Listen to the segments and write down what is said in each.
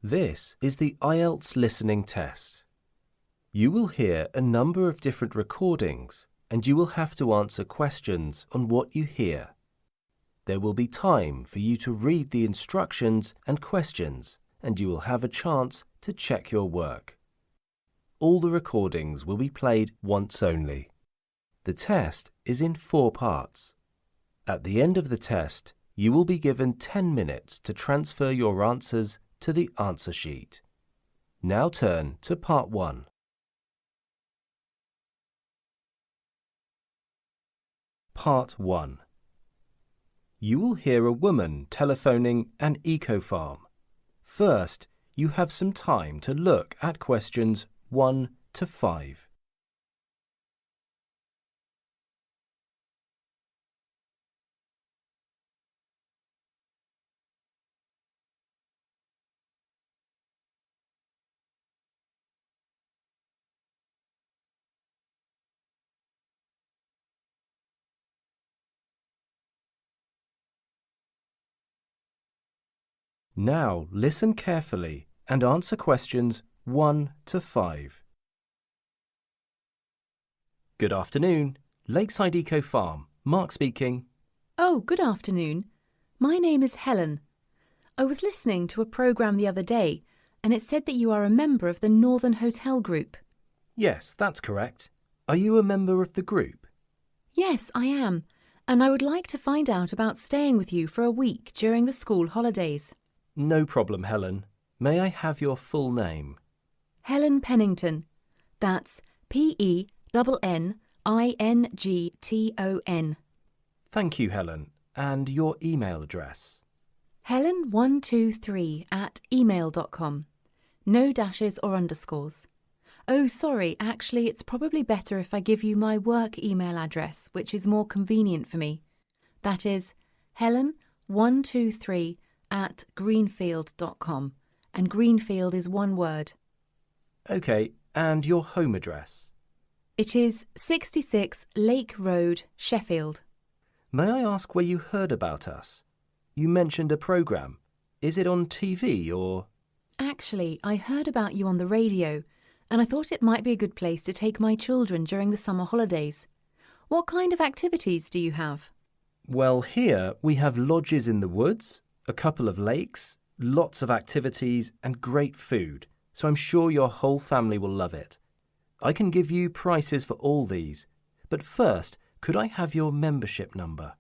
This is the IELTS listening test. You will hear a number of different recordings and you will have to answer questions on what you hear. There will be time for you to read the instructions and questions and you will have a chance to check your work. All the recordings will be played once only. The test is in 4 parts. At the end of the test, you will be given 10 minutes to transfer your answers to the answer sheet. Now turn to part 1. Part 1. You will hear a woman telephoning an eco-farm. First, you have some time to look at questions 1 to 5. Now listen carefully and answer questions 1 to 5. Good afternoon. Lakeside Eco Farm. Mark speaking. Oh, good afternoon. My name is Helen. I was listening to a programme the other day and it said that you are a member of the Northern Hotel Group. Yes, that's correct. Are you a member of the group? Yes, I am, and I would like to find out about staying with you for a week during the school holidays. No problem, Helen. May I have your full name? Helen Pennington. That's Pennington. Thank you, Helen. And your email address? helen123@email.com. No dashes or underscores. Oh, sorry, actually it's probably better if I give you my work email address, which is more convenient for me. That is helen123@greenfield.com, and Greenfield is one word. OK, and your home address? It is 66 Lake Road, Sheffield. May I ask where you heard about us? You mentioned a programme. Is it on TV or...? Actually, I heard about you on the radio, and I thought it might be a good place to take my children during the summer holidays. What kind of activities do you have? Well, here we have lodges in the woods, a couple of lakes, lots of activities and great food, so I'm sure your whole family will love it. I can give you prices for all these, but first, could I have your membership number?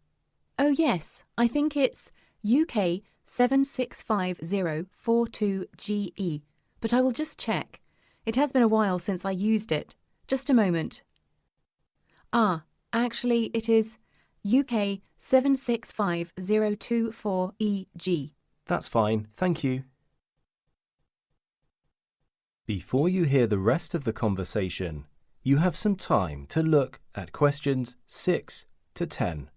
Oh yes, I think it's UK 765042GE, but I will just check. It has been a while since I used it. Just a moment. Actually it is UK 765024EG. That's fine, thank you. Before you hear the rest of the conversation, you have some time to look at questions 6 to 10.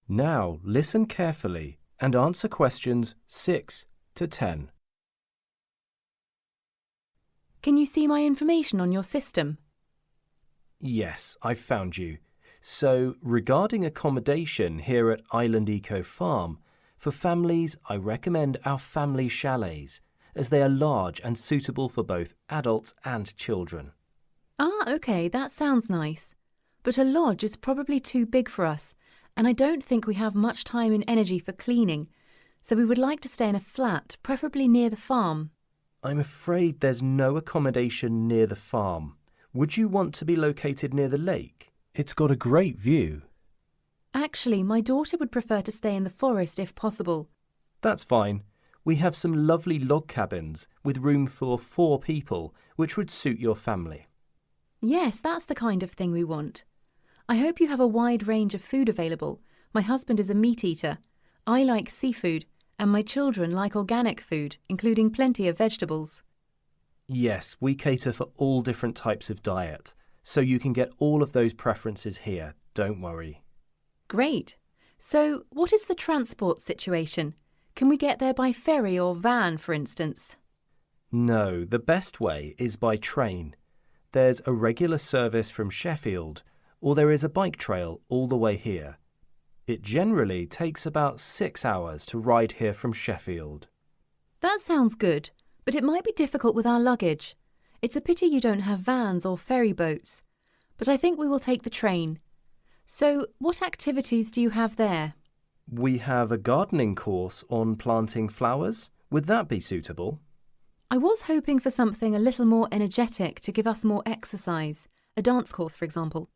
Now listen carefully and answer questions 6 to 10. Can you see my information on your system? Yes, I've found you. So, regarding accommodation here at Island Eco Farm, for families I recommend our family chalets, as they are large and suitable for both adults and children. OK, that sounds nice. But a lodge is probably too big for us, and I don't think we have much time and energy for cleaning, so we would like to stay in a flat, preferably near the farm. I'm afraid there's no accommodation near the farm. Would you want to be located near the lake? It's got a great view. Actually, my daughter would prefer to stay in the forest if possible. That's fine. We have some lovely log cabins with room for 4 people, which would suit your family. Yes, that's the kind of thing we want. I hope you have a wide range of food available. My husband is a meat eater. I like seafood, and my children like organic food, including plenty of vegetables. Yes, we cater for all different types of diet, so you can get all of those preferences here, don't worry. Great. So, what is the transport situation? Can we get there by ferry or van, for instance? No, the best way is by train. There's a regular service from Sheffield, or there is a bike trail all the way here. It generally takes about 6 hours to ride here from Sheffield. That sounds good, but it might be difficult with our luggage. It's a pity you don't have vans or ferry boats, but I think we will take the train. So, what activities do you have there? We have a gardening course on planting flowers. Would that be suitable? I was hoping for something a little more energetic to give us more exercise, a dance course, for example.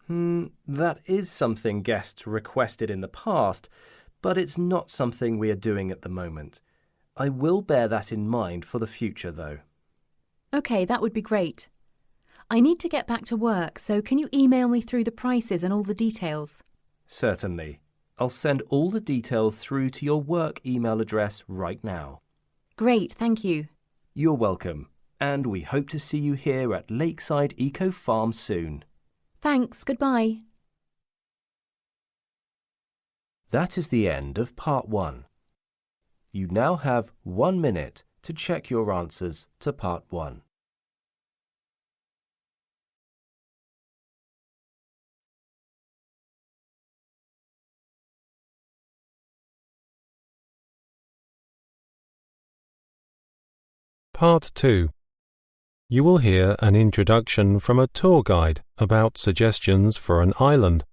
That is something guests requested in the past, but it's not something we are doing at the moment. I will bear that in mind for the future, though. OK, that would be great. I need to get back to work, so can you email me through the prices and all the details? Certainly. I'll send all the details through to your work email address right now. Great, thank you. You're welcome, and we hope to see you here at Lakeside Eco Farm soon. Thanks, goodbye. That is the end of part 1. You now have 1 minute to check your answers to part 1. Part 2. You will hear an introduction from a tour guide about suggestions for an island.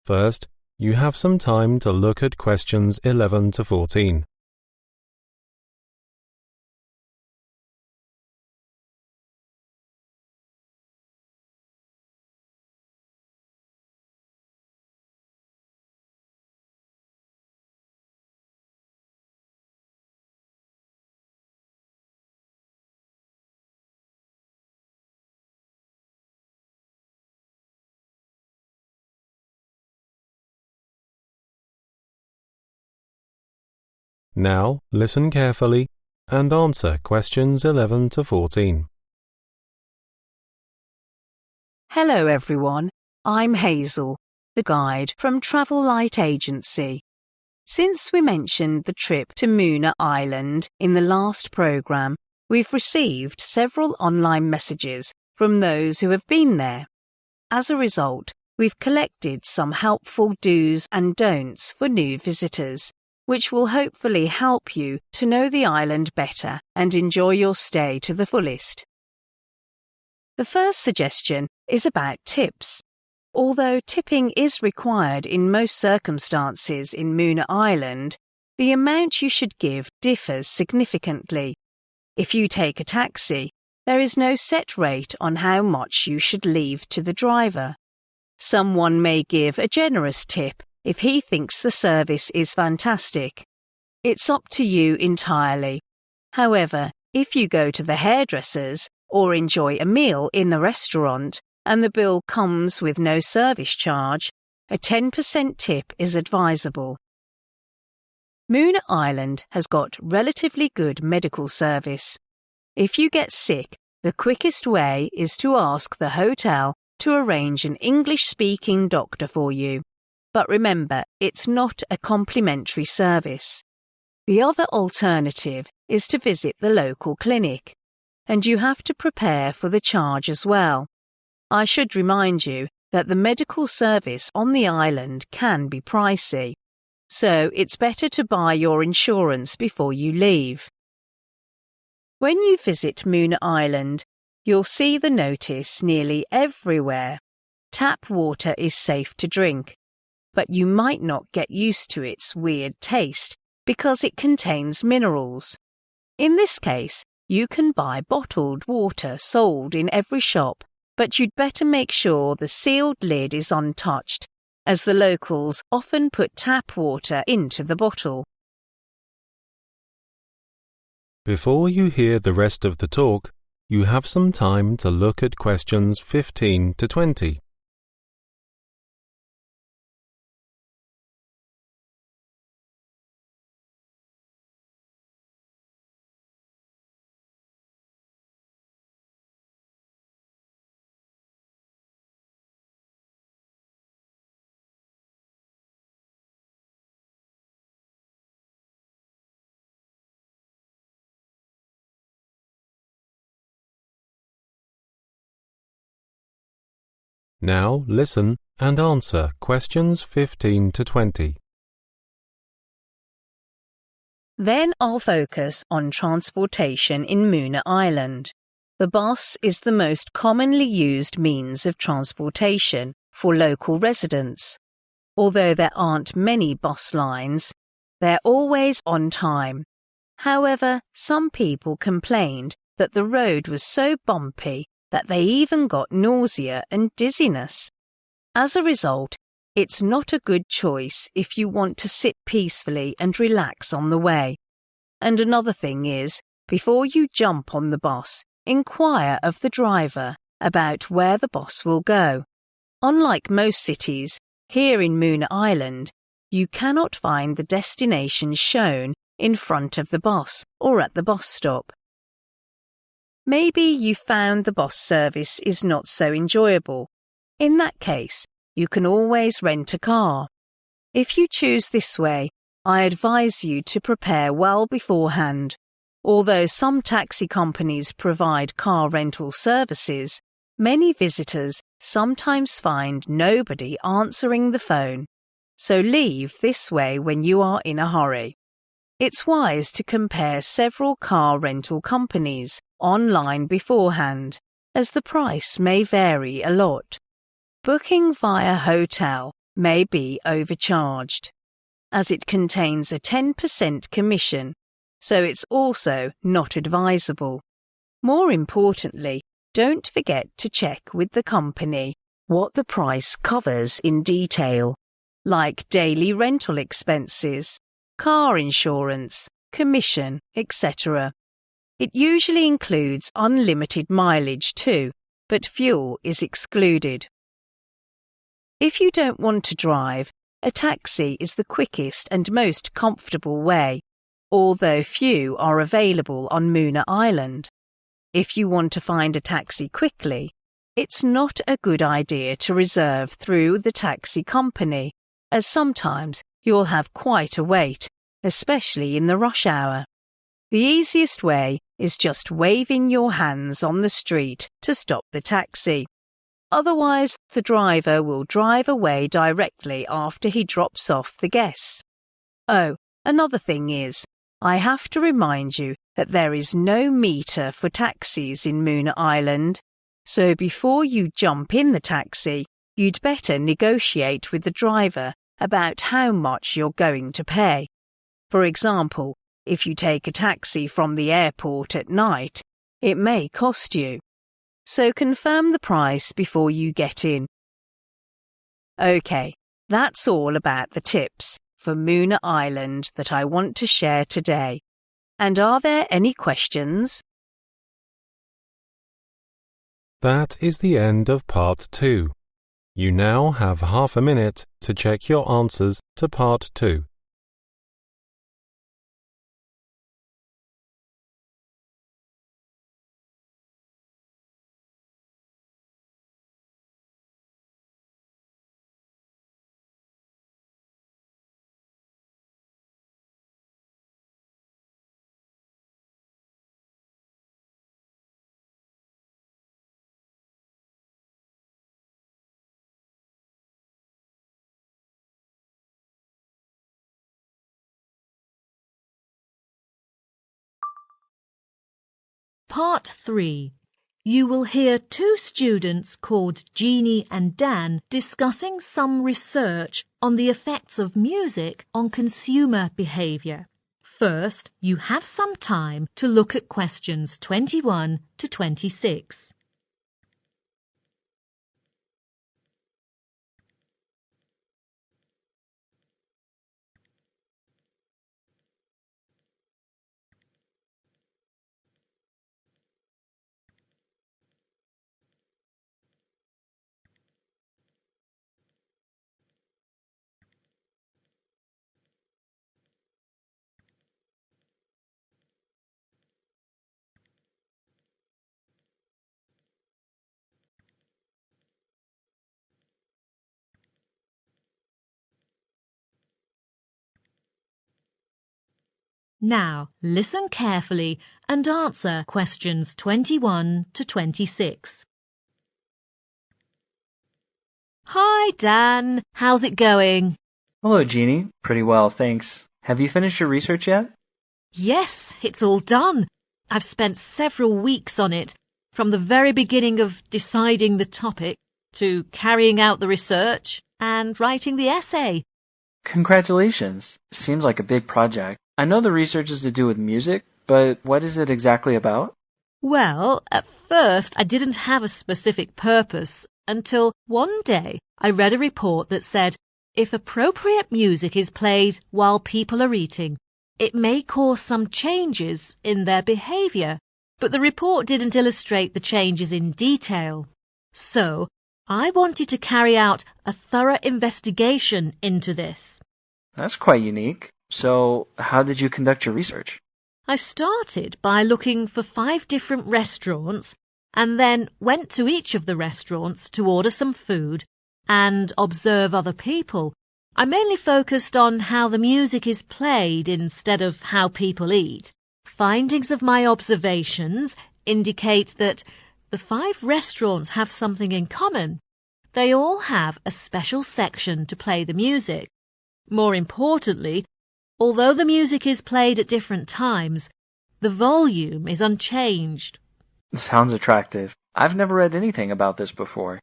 First, you have some time to look at questions 11 to 14. Now, listen carefully and answer questions 11 to 14. Hello everyone, I'm Hazel, the guide from Travel Light Agency. Since we mentioned the trip to Moona Island in the last programme, we've received several online messages from those who have been there. As a result, we've collected some helpful do's and don'ts for new visitors, which will hopefully help you to know the island better and enjoy your stay to the fullest. The first suggestion is about tips. Although tipping is required in most circumstances in Moona Island, the amount you should give differs significantly. If you take a taxi, there is no set rate on how much you should leave to the driver. Someone may give a generous tip if he thinks the service is fantastic. It's up to you entirely. However, if you go to the hairdressers or enjoy a meal in a restaurant and the bill comes with no service charge, a 10% tip is advisable. Moona Island has got relatively good medical service. If you get sick, the quickest way is to ask the hotel to arrange an English-speaking doctor for you. But remember, it's not a complimentary service. The other alternative is to visit the local clinic, and you have to prepare for the charge as well. I should remind you that the medical service on the island can be pricey, so it's better to buy your insurance before you leave. When you visit Moona Island, you'll see the notice nearly everywhere. Tap water is safe to drink, but you might not get used to its weird taste because it contains minerals. In this case, you can buy bottled water sold in every shop, but you'd better make sure the sealed lid is untouched, as the locals often put tap water into the bottle. Before you hear the rest of the talk, you have some time to look at questions 15 to 20. Now listen and answer questions 15 to 20. Then I'll focus on transportation in Moona Island. The bus is the most commonly used means of transportation for local residents. Although there aren't many bus lines, they're always on time. However, some people complained that the road was so bumpy that they even got nausea and dizziness. As a result, it's not a good choice if you want to sit peacefully and relax on the way. And another thing is, before you jump on the bus, inquire of the driver about where the bus will go. Unlike most cities, here in Moona Island, you cannot find the destination shown in front of the bus or at the bus stop. Maybe you found the bus service is not so enjoyable. In that case, you can always rent a car. If you choose this way, I advise you to prepare well beforehand. Although some taxi companies provide car rental services, many visitors sometimes find nobody answering the phone. So leave this way when you are in a hurry. It's wise to compare several car rental companies online beforehand, as the price may vary a lot. Booking via hotel may be overcharged, as it contains a 10% commission, so it's also not advisable. More importantly, don't forget to check with the company what the price covers in detail, like daily rental expenses, car insurance, commission, etc. It usually includes unlimited mileage too, but fuel is excluded. If you don't want to drive, a taxi is the quickest and most comfortable way, although few are available on Moona Island. If you want to find a taxi quickly, it's not a good idea to reserve through the taxi company, as sometimes you'll have quite a wait, especially in the rush hour. The easiest way is just waving your hands on the street to stop the taxi. Otherwise, the driver will drive away directly after he drops off the guests. Oh, another thing is, I have to remind you that there is no meter for taxis in Moona Island, so before you jump in the taxi, you'd better negotiate with the driver about how much you're going to pay. For example, if you take a taxi from the airport at night, it may cost you. So confirm the price before you get in. Okay, that's all about the tips for Moona Island that I want to share today. And are there any questions? That is the end of part 2. You now have half a minute to check your answers to part 2. Part 3. You will hear two students called Jeannie and Dan discussing some research on the effects of music on consumer behaviour. First, you have some time to look at questions 21 to 26. Now, listen carefully and answer questions 21 to 26. Hi, Dan. How's it going? Hello, Jeannie. Pretty well, thanks. Have you finished your research yet? Yes, it's all done. I've spent several weeks on it, from the very beginning of deciding the topic to carrying out the research and writing the essay. Congratulations. Seems like a big project. I know the research is to do with music, but what is it exactly about? Well, at first I didn't have a specific purpose until one day I read a report that said if appropriate music is played while people are eating, it may cause some changes in their behaviour. But the report didn't illustrate the changes in detail. So I wanted to carry out a thorough investigation into this. That's quite unique. So, how did you conduct your research? I started by looking for 5 different restaurants and then went to each of the restaurants to order some food and observe other people. I mainly focused on how the music is played instead of how people eat. Findings of my observations indicate that the 5 restaurants have something in common. They all have a special section to play the music. More importantly, although the music is played at different times, the volume is unchanged. Sounds attractive. I've never read anything about this before.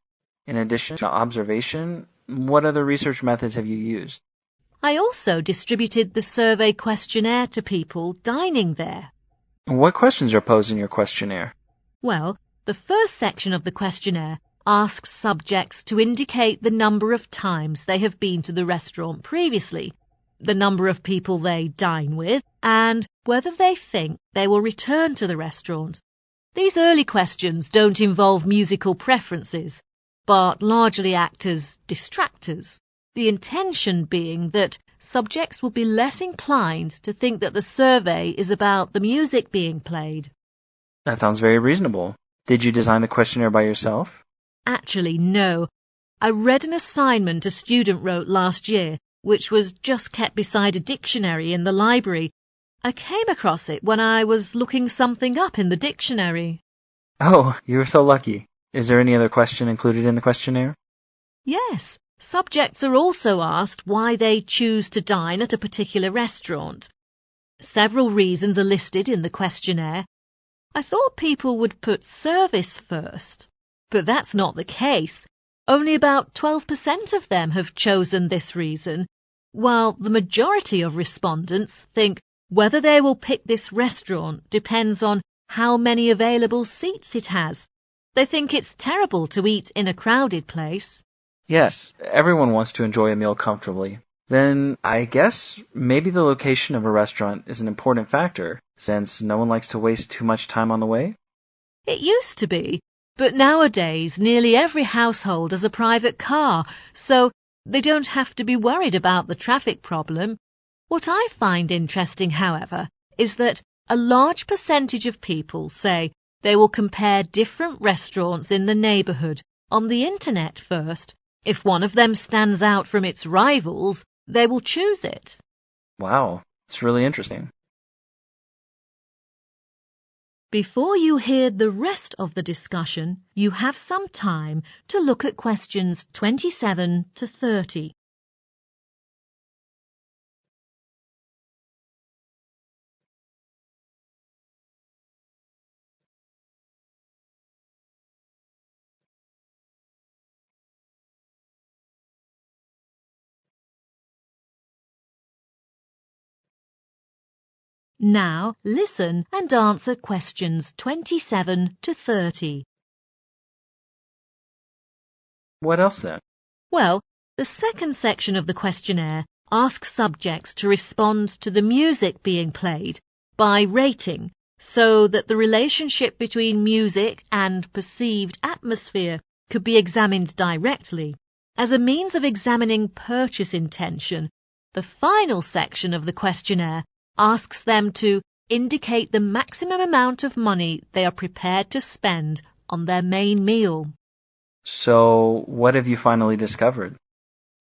In addition to observation, what other research methods have you used? I also distributed the survey questionnaire to people dining there. What questions are posed in your questionnaire? Well, the first section of the questionnaire asks subjects to indicate the number of times they have been to the restaurant previously, the number of people they dine with, and whether they think they will return to the restaurant. These early questions don't involve musical preferences, but largely act as distractors, the intention being that subjects will be less inclined to think that the survey is about the music being played. That sounds very reasonable. Did you design the questionnaire by yourself? Actually, no. I read an assignment a student wrote last year, which was just kept beside a dictionary in the library. I came across it when I was looking something up in the dictionary. Oh, you were so lucky. Is there any other question included in the questionnaire? Yes, subjects are also asked why they choose to dine at a particular restaurant. Several reasons are listed in the questionnaire. I thought people would put service first, but that's not the case. Only about 12% of them have chosen this reason, while the majority of respondents think whether they will pick this restaurant depends on how many available seats it has. They think it's terrible to eat in a crowded place. Yes, everyone wants to enjoy a meal comfortably. Then I guess maybe the location of a restaurant is an important factor, since no one likes to waste too much time on the way. It used to be, but nowadays nearly every household has a private car, so they don't have to be worried about the traffic problem. What I find interesting, however, is that a large percentage of people say they will compare different restaurants in the neighbourhood on the internet first. If one of them stands out from its rivals, they will choose it. Wow, it's really interesting. Before you hear the rest of the discussion, you have some time to look at questions 27 to 30. Now listen and answer questions 27 to 30. What else then? Well, the second section of the questionnaire asks subjects to respond to the music being played by rating, so that the relationship between music and perceived atmosphere could be examined directly. As a means of examining purchase intention, the final section of the questionnaire asks them to indicate the maximum amount of money they are prepared to spend on their main meal. So, what have you finally discovered?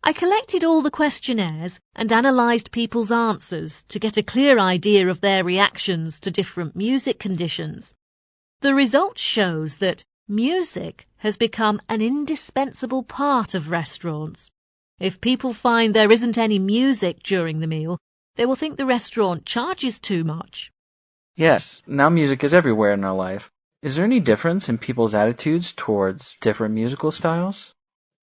I collected all the questionnaires and analysed people's answers to get a clear idea of their reactions to different music conditions. The result shows that music has become an indispensable part of restaurants. If people find there isn't any music during the meal, they will think the restaurant charges too much. Yes, now music is everywhere in our life. Is there any difference in people's attitudes towards different musical styles?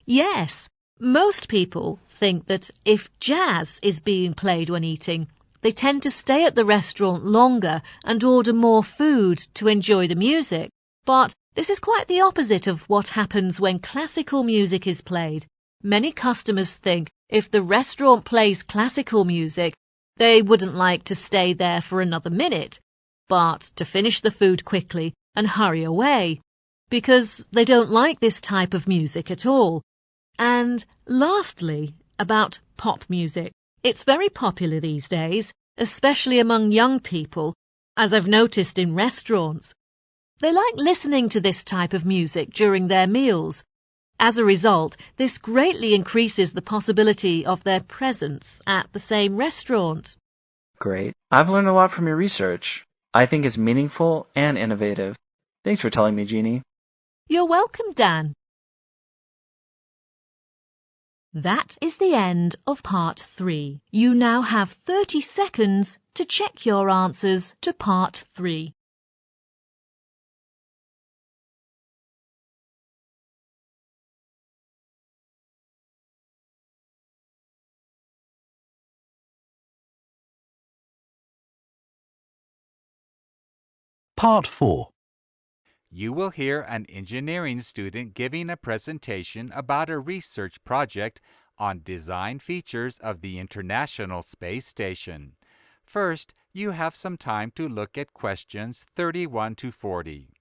Yes, most people think that if jazz is being played when eating, they tend to stay at the restaurant longer and order more food to enjoy the music. But this is quite the opposite of what happens when classical music is played. Many customers think if the restaurant plays classical music, they wouldn't like to stay there for another minute, but to finish the food quickly and hurry away, because they don't like this type of music at all. And lastly, about pop music. It's very popular these days, especially among young people, as I've noticed in restaurants. They like listening to this type of music during their meals. As a result, this greatly increases the possibility of their presence at the same restaurant. Great. I've learned a lot from your research. I think it's meaningful and innovative. Thanks for telling me, Jeannie. You're welcome, Dan. That is the end of part 3. You now have 30 seconds to check your answers to part 3. Part 4. You will hear an engineering student giving a presentation about a research project on design features of the International Space Station. First, you have some time to look at questions 31 to 40.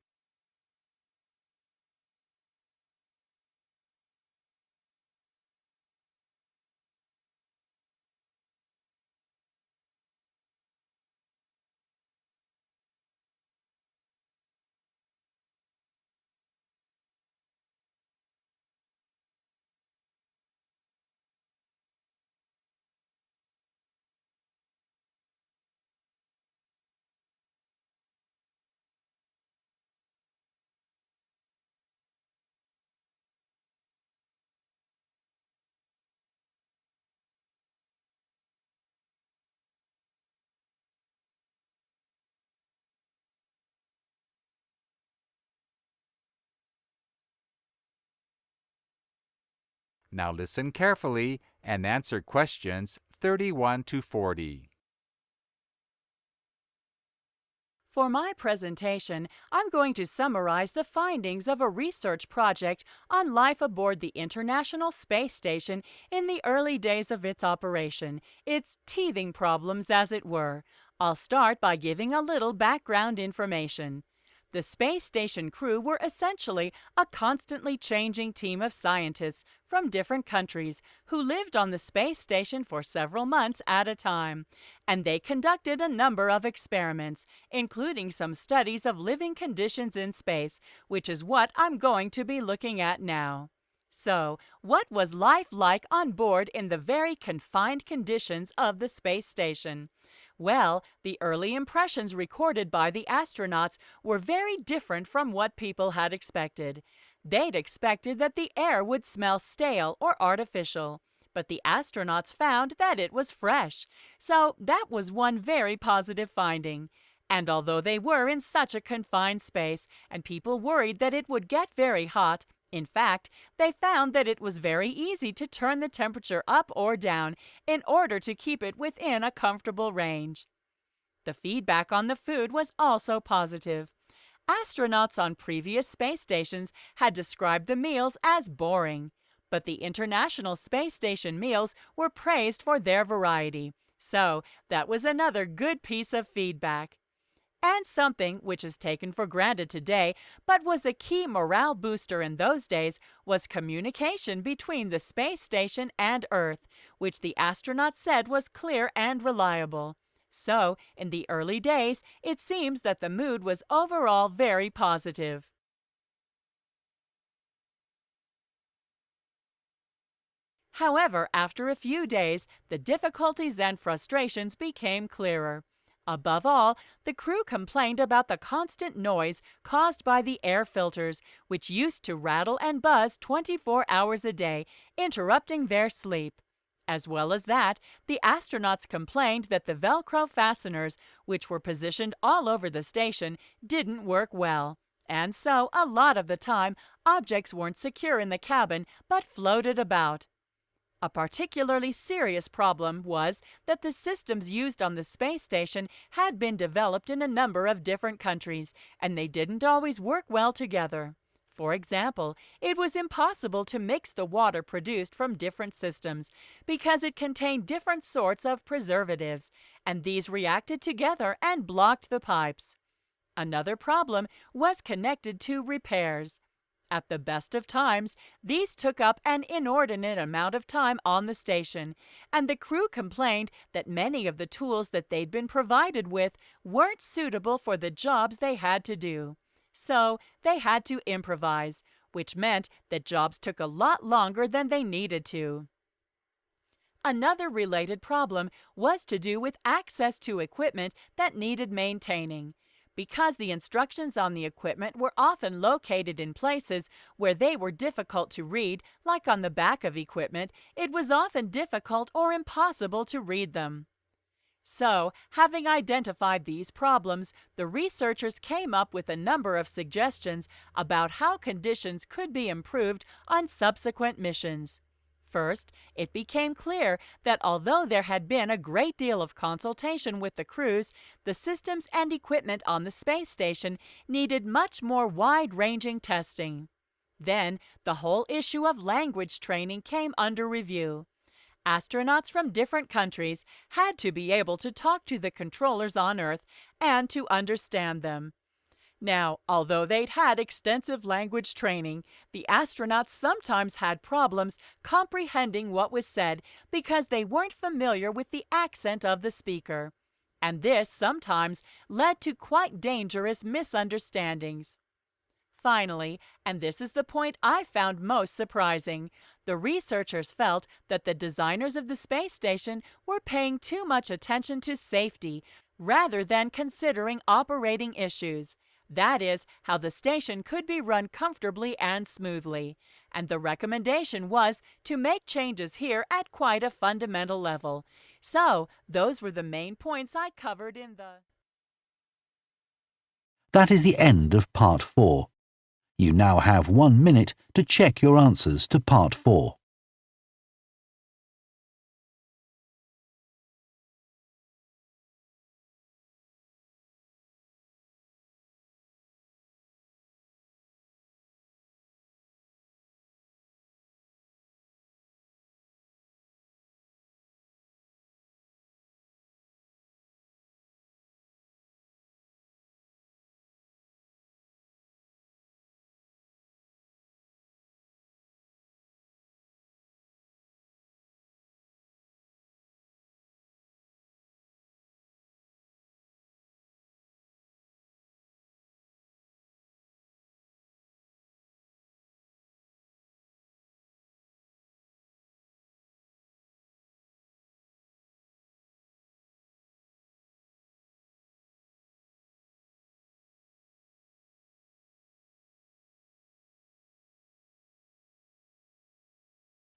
Now listen carefully and answer questions 31 to 40. For my presentation, I'm going to summarize the findings of a research project on life aboard the International Space Station in the early days of its operation, its teething problems as it were. I'll start by giving a little background information. The space station crew were essentially a constantly changing team of scientists from different countries who lived on the space station for several months at a time, and they conducted a number of experiments, including some studies of living conditions in space, which is what I'm going to be looking at now. So, what was life like on board in the very confined conditions of the space station? Well, the early impressions recorded by the astronauts were very different from what people had expected. They'd expected that the air would smell stale or artificial, but the astronauts found that it was fresh. So that was one very positive finding. And although they were in such a confined space and people worried that it would get very hot, in fact, they found that it was very easy to turn the temperature up or down in order to keep it within a comfortable range. The feedback on the food was also positive. Astronauts on previous space stations had described the meals as boring, but the International Space Station meals were praised for their variety. So that was another good piece of feedback. And something which is taken for granted today, but was a key morale booster in those days, was communication between the space station and Earth, which the astronauts said was clear and reliable. So, in the early days, it seems that the mood was overall very positive. However, after a few days, the difficulties and frustrations became clearer. Above all, the crew complained about the constant noise caused by the air filters, which used to rattle and buzz 24 hours a day, interrupting their sleep. As well as that, the astronauts complained that the Velcro fasteners, which were positioned all over the station, didn't work well. And so, a lot of the time, objects weren't secure in the cabin but floated about. A particularly serious problem was that the systems used on the space station had been developed in a number of different countries, and they didn't always work well together. For example, it was impossible to mix the water produced from different systems because it contained different sorts of preservatives, and these reacted together and blocked the pipes. Another problem was connected to repairs. At the best of times, these took up an inordinate amount of time on the station, and the crew complained that many of the tools that they'd been provided with weren't suitable for the jobs they had to do. So they had to improvise, which meant that jobs took a lot longer than they needed to. Another related problem was to do with access to equipment that needed maintaining. Because the instructions on the equipment were often located in places where they were difficult to read, like on the back of equipment, it was often difficult or impossible to read them. So, having identified these problems, the researchers came up with a number of suggestions about how conditions could be improved on subsequent missions. First, it became clear that although there had been a great deal of consultation with the crews, the systems and equipment on the space station needed much more wide-ranging testing. Then, the whole issue of language training came under review. Astronauts from different countries had to be able to talk to the controllers on Earth and to understand them. Now, although they'd had extensive language training, the astronauts sometimes had problems comprehending what was said because they weren't familiar with the accent of the speaker. And this sometimes led to quite dangerous misunderstandings. Finally, and this is the point I found most surprising, the researchers felt that the designers of the space station were paying too much attention to safety rather than considering operating issues. That is, how the station could be run comfortably and smoothly. And the recommendation was to make changes here at quite a fundamental level. So, those were the main points I covered in the... That is the end of Part 4. You now have 1 minute to check your answers to Part 4.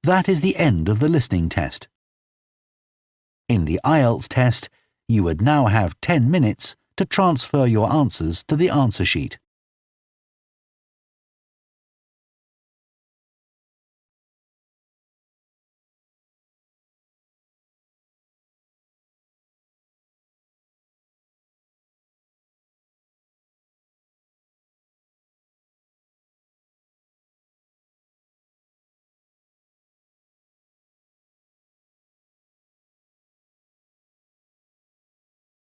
That is the end of the listening test. In the IELTS test, you would now have 10 minutes to transfer your answers to the answer sheet.